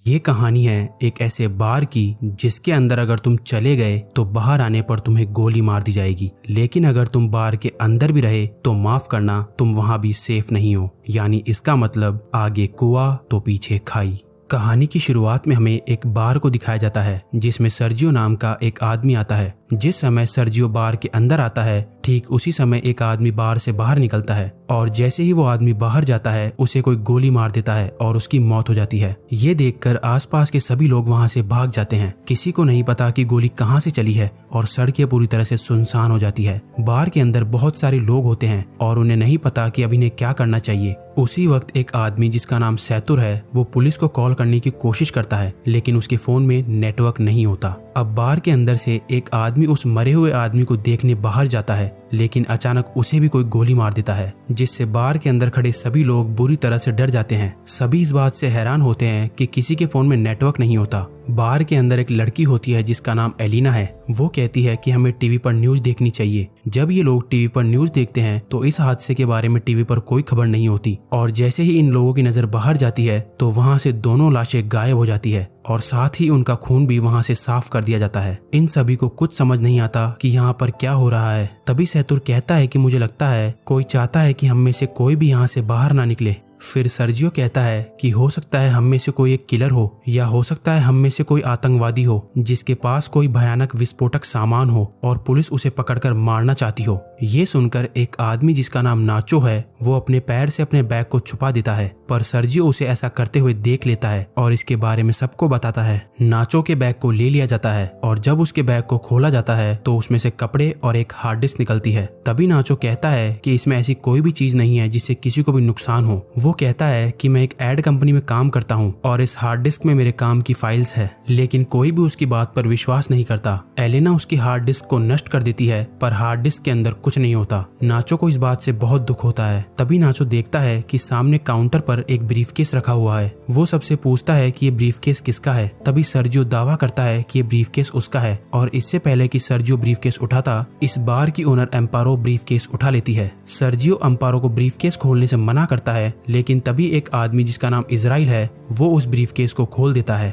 ये कहानी है एक ऐसे बार की जिसके अंदर अगर तुम चले गए तो बाहर आने पर तुम्हें गोली मार दी जाएगी, लेकिन अगर तुम बार के अंदर भी रहे तो माफ करना, तुम वहां भी सेफ नहीं हो। यानी इसका मतलब आगे कुआं तो पीछे खाई। कहानी की शुरुआत में हमें एक बार को दिखाया जाता है जिसमें सर्जियो नाम का एक आदमी आता है। जिस समय सर्जियो बार के अंदर आता है ठीक उसी समय एक आदमी बार से बाहर निकलता है और जैसे ही वो आदमी बाहर जाता है उसे कोई गोली मार देता है और उसकी मौत हो जाती है। ये देखकर आसपास के सभी लोग वहां से भाग जाते हैं। किसी को नहीं पता कि गोली कहां से चली है और सड़कें पूरी तरह से सुनसान हो जाती है। बार के अंदर बहुत सारे लोग होते हैं और उन्हें नहीं पता कि अब इन्हें क्या करना चाहिए। उसी वक्त एक आदमी जिसका नाम सैतुर है वो पुलिस को कॉल करने की कोशिश करता है, लेकिन उसके फोन में नेटवर्क नहीं होता। अब बार के अंदर से एक आदमी उस मरे हुए आदमी को देखने बाहर जाता है, लेकिन अचानक उसे भी कोई गोली मार देता है, जिससे बार के अंदर खड़े सभी लोग बुरी तरह से डर जाते हैं। सभी इस बात से हैरान होते हैं कि किसी के फोन में नेटवर्क नहीं होता। बार के अंदर एक लड़की होती है जिसका नाम एलिना है। वो कहती है कि हमें टीवी पर न्यूज देखनी चाहिए। जब ये लोग टीवी पर न्यूज देखते हैं तो इस हादसे के बारे में टीवी पर कोई खबर नहीं होती और जैसे ही इन लोगों की नजर बाहर जाती है तो वहां से दोनों लाशें गायब हो जाती है और साथ ही उनका खून भी वहां से साफ कर दिया जाता है। इन सभी को कुछ समझ नहीं आता कि यहाँ पर क्या हो रहा है। तभी सैतुर कहता है कि मुझे लगता है कोई चाहता है कि हम में से कोई भी यहाँ से बाहर ना निकले। फिर सर्जियो कहता है कि हो सकता है हम में से कोई एक किलर हो या हो सकता है हम में से कोई आतंकवादी हो जिसके पास कोई भयानक विस्फोटक सामान हो और पुलिस उसे पकड़कर मारना चाहती हो। ये सुनकर एक आदमी जिसका नाम नाचो है वो अपने पैर से अपने बैग को छुपा देता है, पर सर्जियो उसे ऐसा करते हुए देख लेता है और इसके बारे में सबको बताता है। नाचो के बैग को ले लिया जाता है और जब उसके बैग को खोला जाता है तो उसमें से कपड़े और एक हार्ड डिस्क निकलती है। तभी नाचो कहता है कि इसमें ऐसी कोई भी चीज नहीं है जिससे किसी को भी नुकसान हो। वो कहता है कि मैं एक एड कंपनी में काम करता हूँ और इस हार्ड डिस्क में मेरे काम की फाइल्स है, लेकिन कोई भी उसकी बात पर विश्वास नहीं करता। एलेना उसकी हार्ड डिस्क को नष्ट कर देती है, पर हार्ड डिस्क के अंदर कुछ नहीं होता। नाचो को इस बात से बहुत दुख होता है। तभी नाचो देखता है कि सामने काउंटर पर एक ब्रीफकेस रखा हुआ है। वो सबसे पूछता है कि ये ब्रीफकेस किसका है। तभी सर्जियो दावा करता है कि ये ब्रीफकेस उसका है और इससे पहले कि सर्जियो ब्रीफकेस उठाता, इस बार की ओनर एम्पारो ब्रीफकेस उठा लेती है। सर्जियो एम्पारो को ब्रीफकेस खोलने से मना करता है, लेकिन तभी एक आदमी जिसका नाम इजराइल है वो उस ब्रीफकेस को खोल देता है